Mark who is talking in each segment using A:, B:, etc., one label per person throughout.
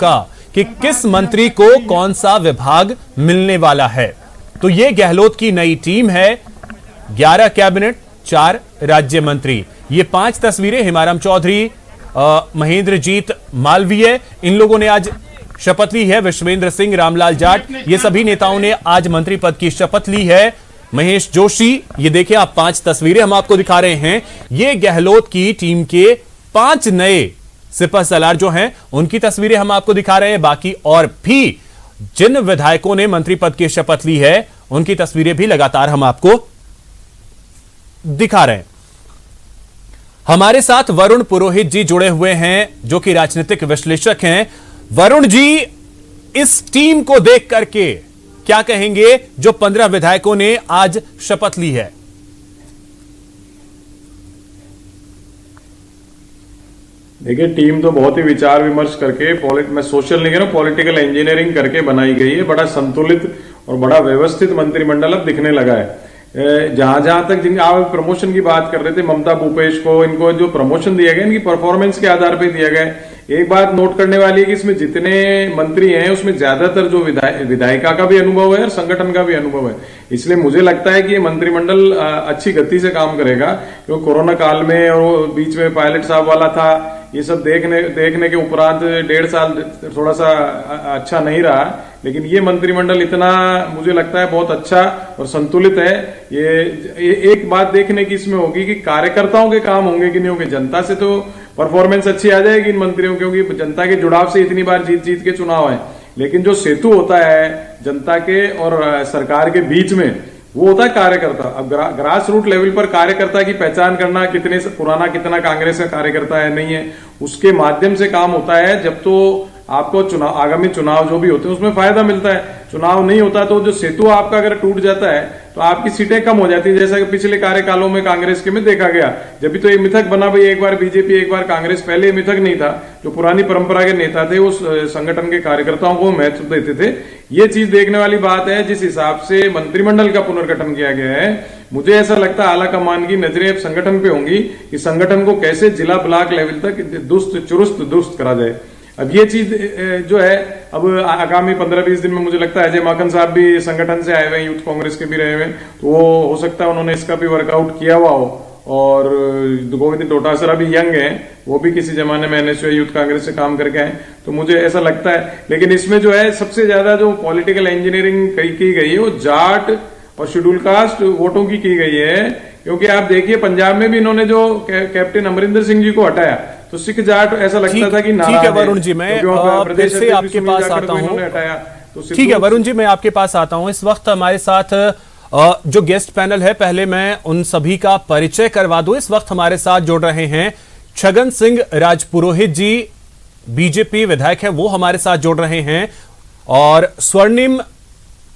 A: चुका कि किस मंत्री को कौन सा विभाग मिलने वाला है। तो यह गहलोत की नई टीम है। 11 कैबिनेट, 4 राज्य मंत्री। ये 5 तस्वीरें हिमाराम चौधरी, महेंद्रजीत मालवीय, इन लोगों ने आज शपथ ली है। विश्वेंद्र सिंह, रामलाल जाट, ये सभी नेताओं ने आज मंत्री पद की शपथ ली है। महेश जोशी, ये देखिए आप 5 तस्वीरें हम आपको दिखा रहे हैं। ये गहलोत की टीम के 5 नए सिपहसालार जो हैं उनकी तस्वीरें हम आपको दिखा रहे हैं। बाकी और भी जिन विधायकों ने मंत्री पद की शपथ ली है उनकी तस्वीरें भी लगातार हम आपको दिखा रहे हैं। हमारे साथ वरुण पुरोहित जी जुड़े हुए हैं जो कि राजनीतिक विश्लेषक हैं। वरुण जी, इस टीम को देख करके क्या कहेंगे जो 15 विधायकों ने आज शपथ ली है?
B: देखिए, टीम तो बहुत ही विचार विमर्श करके मैं सोशल नहीं कह रहा हूं, पॉलिटिकल इंजीनियरिंग करके बनाई गई है। बड़ा संतुलित और बड़ा व्यवस्थित मंत्रिमंडल अब दिखने लगा है। जहां जहां तक जिन आप प्रमोशन की बात कर रहे थे, ममता भूपेश को, इनको जो प्रमोशन दिया गया इनकी परफॉर्मेंस के आधार पर दिया गया है। एक बात नोट करने वाली है कि इसमें जितने मंत्री हैं उसमें ज्यादातर जो विधायिका का भी अनुभव है और संगठन का भी अनुभव है। इसलिए मुझे लगता है कि ये मंत्रिमंडल अच्छी गति से काम करेगा, क्योंकि कोरोना काल में और बीच में पायलट साहब वाला था, ये सब देखने के उपरांत 1.5 साल थोड़ा सा अच्छा नहीं रहा। लेकिन ये मंत्रिमंडल इतना मुझे लगता है बहुत अच्छा और संतुलित है। ये एक बात देखने की इसमें होगी कि कार्यकर्ताओं के काम होंगे कि नहीं होंगे। जनता से तो परफॉर्मेंस अच्छी आ जाएगी इन मंत्रियों, क्योंकि जनता के जुड़ाव से इतनी बार जीत के चुनाव है। लेकिन जो सेतु होता है जनता के और सरकार के बीच में, वो होता है कार्यकर्ता। अब ग्रास रूट लेवल पर कार्यकर्ता की पहचान करना, कितने पुराना कितना कांग्रेस का कार्यकर्ता है नहीं है, उसके माध्यम से काम होता है। जब तो आपको आगामी चुनाव जो भी होते हैं उसमें फायदा मिलता है। चुनाव नहीं होता तो जो सेतु आपका अगर टूट जाता है तो आपकी सीटें कम हो जाती है, जैसा कि पिछले कार्यकालों में कांग्रेस के में देखा गया। जब भी तो ये मिथक बना भाई, एक बार बीजेपी एक बार कांग्रेस, पहले मिथक नहीं था। जो पुरानी परंपरा के नेता थे वो संगठन के कार्यकर्ताओं को महत्व देते थे। ये चीज देखने वाली बात है। जिस हिसाब से मंत्रिमंडल का पुनर्गठन किया गया है, मुझे ऐसा लगता है आला कमान की नजरें अब संगठन पे होंगी कि संगठन को कैसे जिला ब्लॉक लेवल तक चुरुस्त दुरुस्त करा जाए। अब ये चीज जो है, अब आगामी 15-20 दिन में मुझे लगता है अजय माकन साहब भी संगठन से आए हुए हैं, यूथ कांग्रेस के भी रहे हुए, तो वो हो सकता है उन्होंने इसका भी वर्कआउट किया हुआ हो। और गोविंद डोटासरा भी यंग हैं, वो भी किसी जमाने में एनएसयूआई यूथ कांग्रेस से काम करके आए, तो मुझे ऐसा लगता है। लेकिन इसमें जो है सबसे ज्यादा जो पॉलिटिकल इंजीनियरिंग की गई है वो जाट और शेड्यूल कास्ट वोटों की गई है। क्योंकि आप देखिए पंजाब में भी इन्होंने जो कैप्टन अमरिंदर सिंह जी को हटाया तो सिख जाट ऐसा लगता था कि
A: ठीक है वरुण जी, मैं फिर से आपके पास आता हूं। ठीक है वरुण जी, मैं आपके पास आता हूं। इस वक्त हमारे साथ जो गेस्ट पैनल है, पहले मैं उन सभी का परिचय करवा दूं। इस वक्त हमारे साथ जुड़ रहे हैं छगन सिंह राजपुरोहित जी, बीजेपी विधायक है, वो हमारे साथ जुड़ रहे हैं। और स्वर्णिम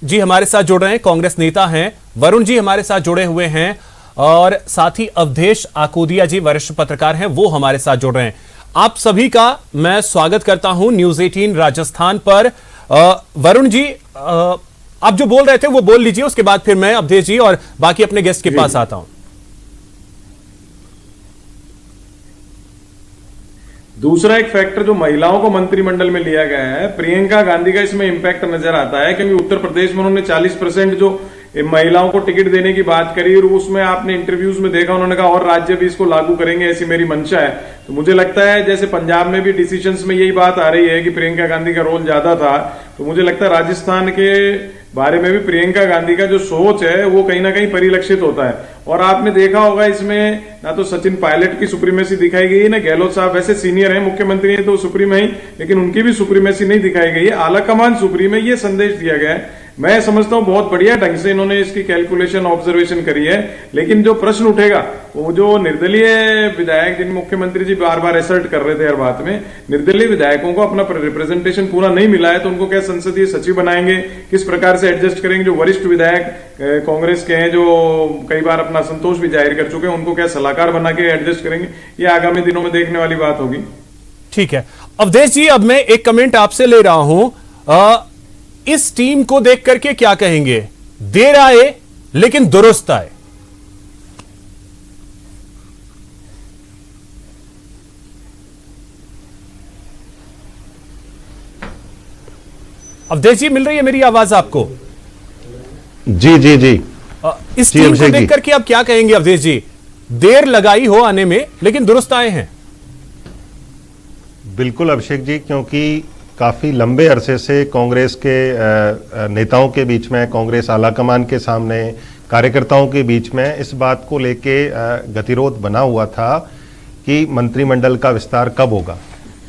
A: जी हमारे साथ जुड़ रहे हैं, कांग्रेस नेता हैं। वरुण जी हमारे साथ जुड़े हुए हैं और साथ ही अवधेश आकोदिया जी वरिष्ठ पत्रकार हैं, वो हमारे साथ जुड़ रहे हैं। आप सभी का मैं स्वागत करता हूं न्यूज 18 राजस्थान पर। वरुण जी, आप जो बोल रहे थे वो बोल लीजिए, उसके बाद फिर मैं अवधेश जी और बाकी अपने गेस्ट के पास आता हूं।
B: दूसरा एक फैक्टर जो महिलाओं को मंत्रिमंडल में लिया गया है, प्रियंका गांधी का इसमें इंपैक्ट नजर आता है। क्योंकि उत्तर प्रदेश में उन्होंने 40% जो महिलाओं को टिकट देने की बात करी, और उसमें आपने इंटरव्यूज में देखा उन्होंने कहा और राज्य भी इसको लागू करेंगे, ऐसी मेरी मंशा है। तो मुझे लगता है जैसे पंजाब में भी डिसीजंस में यही बात आ रही है कि प्रियंका गांधी का रोल ज्यादा था, तो मुझे लगता है राजस्थान के बारे में भी प्रियंका गांधी का जो सोच है वो कहीं ना कहीं परिलक्षित होता है। और आपने देखा होगा इसमें ना तो सचिन पायलट की सुप्रीमेसी दिखाई गई है, ना गहलोत साहब वैसे सीनियर हैं, मुख्यमंत्री हैं तो सुप्रीम है, लेकिन उनकी भी सुप्रीमेसी नहीं दिखाई गई है। आला कमान सुप्रीम है, ये संदेश दिया गया है। मैं समझता हूं बहुत बढ़िया ढंग से इन्होंने इसकी कैलकुलेशन ऑब्जर्वेशन करी है। लेकिन जो प्रश्न उठेगा वो जो निर्दलीय विधायक, जिन मुख्यमंत्री जी बार बार असर्ट कर रहे थे हर बात में, निर्दलीय विधायकों को अपना रिप्रेजेंटेशन पूरा नहीं मिला है, तो उनको क्या संसदीय सचिव बनाएंगे, किस प्रकार से एडजस्ट करेंगे। जो वरिष्ठ विधायक कांग्रेस के हैं जो कई बार अपना संतोष भी जाहिर कर चुके हैं, उनको क्या सलाहकार बना के एडजस्ट करेंगे, ये आगामी दिनों में देखने वाली बात होगी।
A: ठीक है अवधेश जी, अब मैं एक कमेंट आपसे ले रहा हूं। इस टीम को देख करके क्या कहेंगे? देर आए लेकिन दुरुस्त आए। अवधेश जी, मिल रही है मेरी आवाज आपको?
C: जी जी जी।
A: इस
C: जी,
A: टीम को
C: अभिषेक जी।
A: देख करके आप क्या कहेंगे अवधेश जी? देर लगाई हो आने में, लेकिन दुरुस्त आए हैं।
C: बिल्कुल अभिषेक जी, क्योंकि काफ़ी लंबे अरसे से कांग्रेस के नेताओं के बीच में, कांग्रेस आलाकमान के सामने, कार्यकर्ताओं के बीच में इस बात को लेके गतिरोध बना हुआ था कि मंत्रिमंडल का विस्तार कब होगा।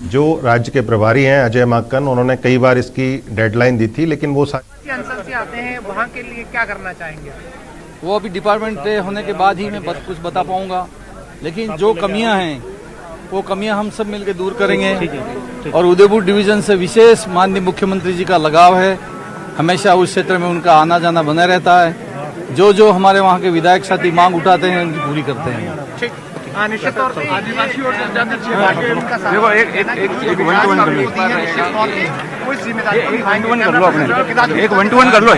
C: जो राज्य के प्रभारी हैं अजय माकन, उन्होंने कई बार इसकी डेडलाइन दी थी, लेकिन वो
D: अंचल से आते हैं, वहाँ के लिए क्या करना चाहेंगे?
E: वो अभी डिपार्टमेंट तय होने के बाद ही मैं कुछ बता पाऊंगा, लेकिन जो कमियां हैं वो कमियां हम सब मिलकर दूर करेंगे। और उदयपुर डिवीजन से विशेष माननीय मुख्यमंत्री जी का लगाव है, हमेशा उस क्षेत्र में उनका आना जाना बना रहता है। जो हमारे वहाँ के विधायक साथी मांग उठाते हैं उनकी पूरी करते हैं।
D: निश्चित तौर पर आदिवासी और जनजाति उनका
F: देखो एक 1-to-1 कर लो,
D: कोई जिम्मेदारी
F: एक 1-to-1 कर लो अपने, एक 1-to-1 कर लो।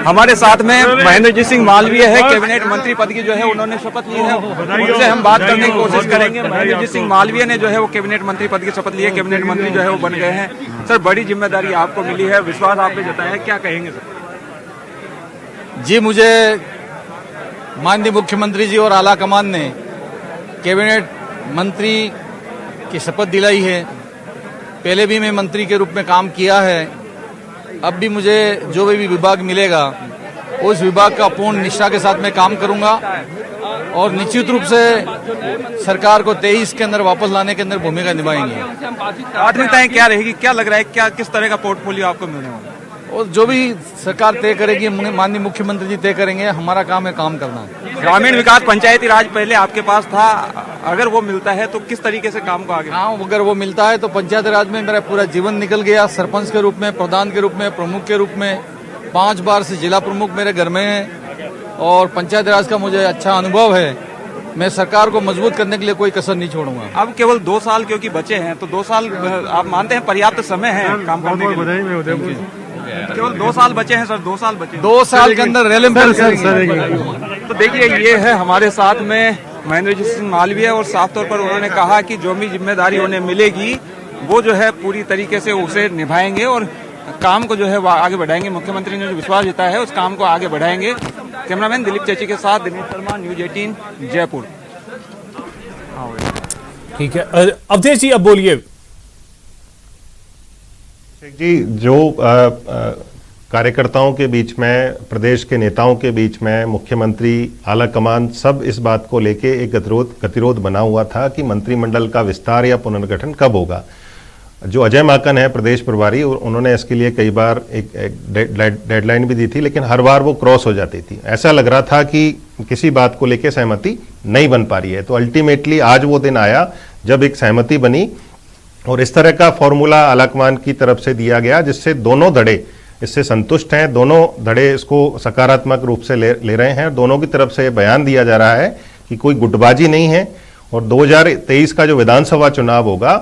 F: हमारे साथ में महेंद्र जी सिंह मालवीय है, कैबिनेट मंत्री पद की जो है उन्होंने शपथ ली है, उनसे हम बात करने की कोशिश करेंगे। महेंद्र जी सिंह मालवीय ने जो है वो कैबिनेट मंत्री पद की शपथ ली है, कैबिनेट मंत्री जो है वो बन गए हैं। सर, बड़ी जिम्मेदारी आपको मिली है, विश्वास आप पे जताया है, क्या कहेंगे सर?
E: जी, मुझे माननीय मुख्यमंत्री जी और आला कमान ने कैबिनेट मंत्री की शपथ दिलाई है। पहले भी मैं मंत्री के रूप में काम किया है, अब भी मुझे जो भी विभाग मिलेगा उस विभाग का पूर्ण निष्ठा के साथ मैं काम करूंगा और निश्चित रूप से सरकार को 23 के अंदर वापस लाने के अंदर भूमिका निभाएंगे।
F: प्राथमिकताएं क्या रहेगी, क्या लग रहा है, क्या किस तरह का पोर्टफोलियो आपको मिलने वाला है?
E: और जो भी सरकार तय करेगी, माननीय मुख्यमंत्री जी तय करेंगे, हमारा काम है काम करना।
F: ग्रामीण विकास पंचायती राज पहले आपके पास था, अगर वो मिलता है तो किस तरीके से काम को आगे?
E: हाँ, अगर वो मिलता है तो पंचायती राज में मेरा पूरा जीवन निकल गया। सरपंच के रूप में, प्रधान के रूप में, प्रमुख के रूप में, 5 बार से जिला प्रमुख मेरे घर में है और पंचायती राज का मुझे अच्छा अनुभव है। मैं सरकार को मजबूत करने के लिए कोई कसर नहीं छोड़ूंगा।
F: अब केवल 2 साल क्योंकि बचे हैं, तो 2 साल आप मानते हैं पर्याप्त समय है काम करने के लिए? केवल 2 साल बचे हैं सर, 2 साल बचे हैं।
E: 2 साल के अंदर रेलिंग करेंगे।
F: तो देखिए, ये है हमारे साथ में महेंद्र जी सिंह मालवीय और साफ तौर पर उन्होंने कहा कि जो भी जिम्मेदारी उन्हें मिलेगी वो जो है पूरी तरीके से उसे निभाएंगे और काम को जो है आगे बढ़ाएंगे। मुख्यमंत्री ने जो विश्वास जताया है उस काम को आगे बढ़ाएंगे। कैमरामैन दिलीप चेची के साथ दिनेश शर्मा, न्यूज 18 जयपुर।
A: ठीक है अवधेश जी, अब बोलिए।
C: जी, जो कार्यकर्ताओं के बीच में, प्रदेश के नेताओं के बीच में, मुख्यमंत्री, आला कमान, सब इस बात को लेके एक गतिरोध बना हुआ था कि मंत्रिमंडल का विस्तार या पुनर्गठन कब होगा। जो अजय माकन है प्रदेश प्रभारी, उन्होंने इसके लिए कई बार एक डेडलाइन भी दी थी, लेकिन हर बार वो क्रॉस हो जाती थी। ऐसा लग रहा था कि किसी बात को लेके सहमति नहीं बन पा रही है। तो अल्टीमेटली आज वो दिन आया जब एक सहमति बनी और इस तरह का फॉर्मूला आलाकमान की तरफ से दिया गया जिससे दोनों धड़े इससे संतुष्ट हैं, दोनों धड़े इसको सकारात्मक रूप से ले रहे हैं। दोनों की तरफ से बयान दिया जा रहा है कि कोई गुटबाजी नहीं है और 2023 का जो विधानसभा चुनाव होगा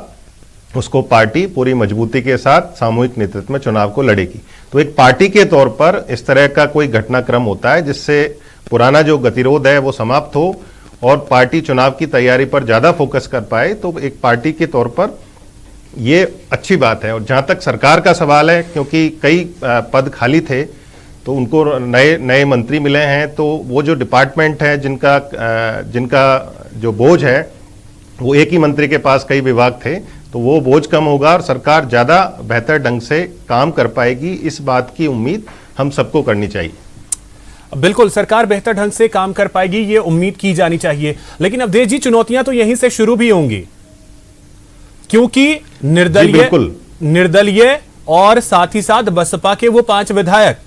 C: उसको पार्टी पूरी मजबूती के साथ सामूहिक नेतृत्व में चुनाव को लड़ेगी। तो एक पार्टी के तौर पर इस तरह का कोई घटनाक्रम होता है जिससे पुराना जो गतिरोध है वो समाप्त हो और पार्टी चुनाव की तैयारी पर ज्यादा फोकस कर पाए, तो एक पार्टी के तौर पर ये अच्छी बात है। और जहां तक सरकार का सवाल है, क्योंकि कई पद खाली थे तो उनको नए मंत्री मिले हैं, तो वो जो डिपार्टमेंट है जिनका जो बोझ है वो एक ही मंत्री के पास कई विभाग थे, तो वो बोझ कम होगा और सरकार ज्यादा बेहतर ढंग से काम कर पाएगी। इस बात की उम्मीद हम सबको करनी चाहिए।
A: बिल्कुल, सरकार बेहतर ढंग से काम कर पाएगी, ये उम्मीद की जानी चाहिए। लेकिन अवधेश जी, चुनौतियां तो यहीं से शुरू भी होंगी, क्योंकि निर्दलीय और साथ ही साथ बसपा के वो 5 विधायक।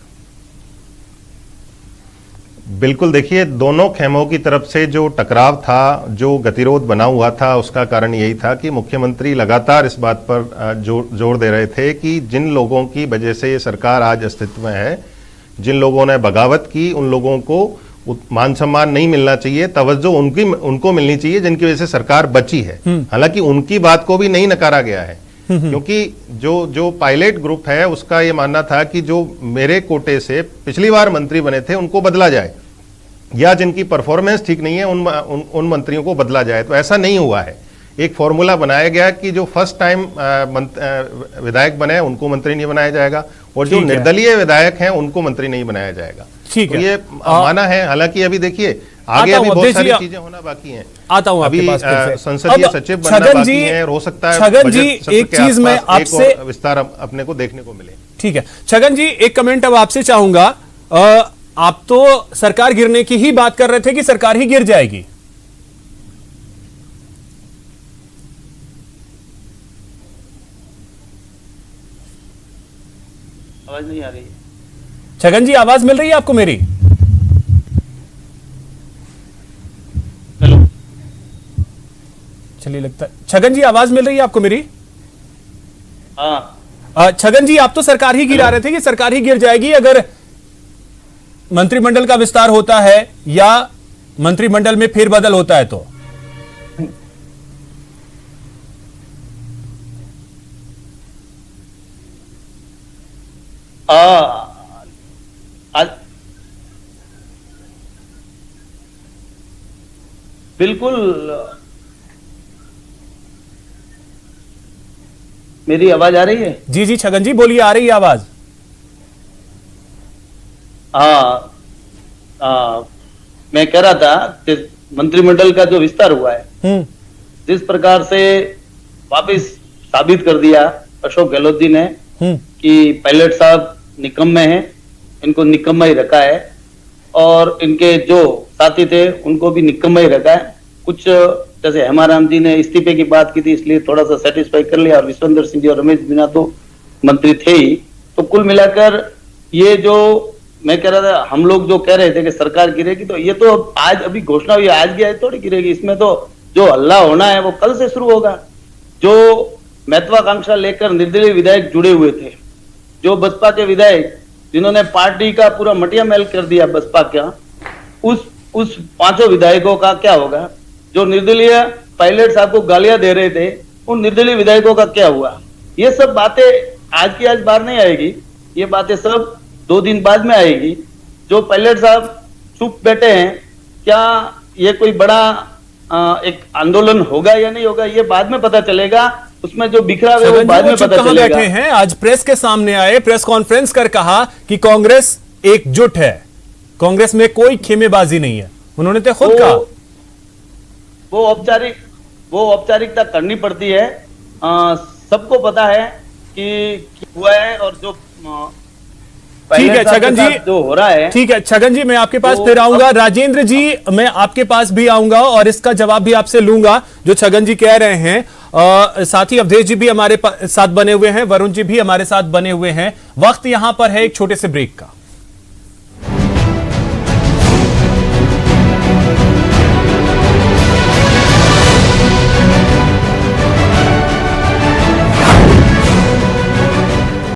C: बिल्कुल, देखिए, दोनों खेमों की तरफ से जो टकराव था, जो गतिरोध बना हुआ था, उसका कारण यही था कि मुख्यमंत्री लगातार इस बात पर जोर दे रहे थे कि जिन लोगों की वजह से ये सरकार आज अस्तित्व में है, जिन लोगों ने बगावत की, उन लोगों को मान सम्मान नहीं मिलना चाहिए, तवज्जो उनको मिलनी चाहिए जिनकी वजह से सरकार बची है। हालांकि उनकी बात को भी नहीं नकारा गया है, क्योंकि जो पायलट ग्रुप है उसका ये मानना था कि जो मेरे कोटे से पिछली बार मंत्री बने थे उनको बदला जाए, या जिनकी परफॉर्मेंस ठीक नहीं है उन मंत्रियों को बदला जाए। तो ऐसा नहीं हुआ है। एक फॉर्मूला बनाया गया कि जो फर्स्ट टाइम विधायक बने उनको मंत्री नहीं बनाया जाएगा, और जो
A: ठीक है।
C: निर्दलीय विधायक हैं उनको मंत्री नहीं बनाया जाएगा।
A: ठीक
C: तो
A: है।
C: ये माना है, हालांकि अभी देखिए आगे
A: आता
C: अभी
A: हूं,
C: बहुत
A: अवधेश
C: सारी
A: जी,
C: चीजें होना बाकी हैं।
A: आता हूं आपके
C: अभी
A: पास फिर से।
C: संसदीय
A: अब
C: सचिव बनना
A: छगन
C: बाकी
A: जी,
C: है, हो सकता है
A: छगन जी,
C: बजट सत्र
A: एक
C: के
A: चीज मैं
C: आसपास एक
A: आपसे
C: और विस्तार अपने को देखने को मिले।
A: ठीक है छगन जी, एक कमेंट अब आपसे चाहूंगा। आप तो सरकार गिरने की ही बात कर रहे थे कि सरकार ही गिर जाएगी।
G: आवाज नहीं आ रही है।
A: छगन जी, आवाज मिल रही है आपको मेरी?
G: हेलो,
A: चलिए, लगता है छगन जी आवाज मिल रही है आपको मेरी?
G: हाँ
A: छगन जी, आप तो सरकार ही गिरा रहे थे कि सरकार ही गिर जाएगी अगर मंत्रिमंडल का विस्तार होता है या मंत्रिमंडल में फेरबदल होता है तो।
G: आज बिल्कुल मेरी आवाज आ रही है?
A: जी जी छगन जी, बोलिए, आ रही है आवाज।
G: हाँ मैं कह रहा था कि मंत्रिमंडल का जो विस्तार हुआ है, जिस प्रकार से वापस साबित कर दिया अशोक गहलोत जी ने कि पायलट साहब निकम्मे हैं, इनको निकम्मा ही रखा है, और इनके जो साथी थे उनको भी निकम्मा ही रखा है। कुछ जैसे हेमाराम जी ने इस्तीफे की बात की थी, इसलिए थोड़ा सा सेटिस्फाई कर लिया, और विश्वेंद्र सिंह जी और रमेश मीना तो मंत्री थे ही। तो कुल मिलाकर ये जो मैं कह रहा था, हम लोग जो कह रहे थे कि सरकार गिरेगी, तो ये तो आज अभी घोषणा हुई, आज की आज थोड़ी गिरेगी। इसमें तो जो हल्ला होना है वो कल से शुरू होगा। जो महत्वाकांक्षा लेकर निर्दलीय विधायक जुड़े हुए थे, जो बसपा के विधायक जिन्होंने पार्टी का पूरा मटिया मेल कर दिया बसपा का, उस 5 विधायकों का क्या होगा? जो निर्दलीय पायलट साहब को गालियां दे रहे थे, उन निर्दलीय विधायकों का क्या हुआ? ये सब बातें आज की आज बाहर नहीं आएगी, ये बातें सब 2 दिन बाद में आएगी। जो पायलट साहब चुप बैठे हैं, क्या ये कोई बड़ा एक आंदोलन होगा या नहीं होगा, ये बाद में पता चलेगा। उसमें जो बिखरा हुआ है वो बाद में पता चलेगा।
A: बैठे हैं, आज प्रेस के सामने आए, प्रेस कॉन्फ्रेंस कर कहा कि कांग्रेस एकजुट है, कांग्रेस में कोई खेमेबाजी नहीं है। उन्होंने तो खुद कहा
G: वो औपचारिकता करनी पड़ती है। सबको पता है कि हुआ है, और जो
A: ठीक है छगन जी,
G: जो हो रहा है।
A: ठीक है छगन जी, मैं आपके पास फिर आऊंगा। राजेंद्र जी, मैं आपके पास भी आऊंगा और इसका जवाब भी आपसे लूंगा जो छगन जी कह रहे हैं। साथ ही अवधेश जी भी हमारे साथ बने हुए हैं, वरुण जी भी हमारे साथ बने हुए हैं। वक्त यहां पर है एक छोटे से ब्रेक का।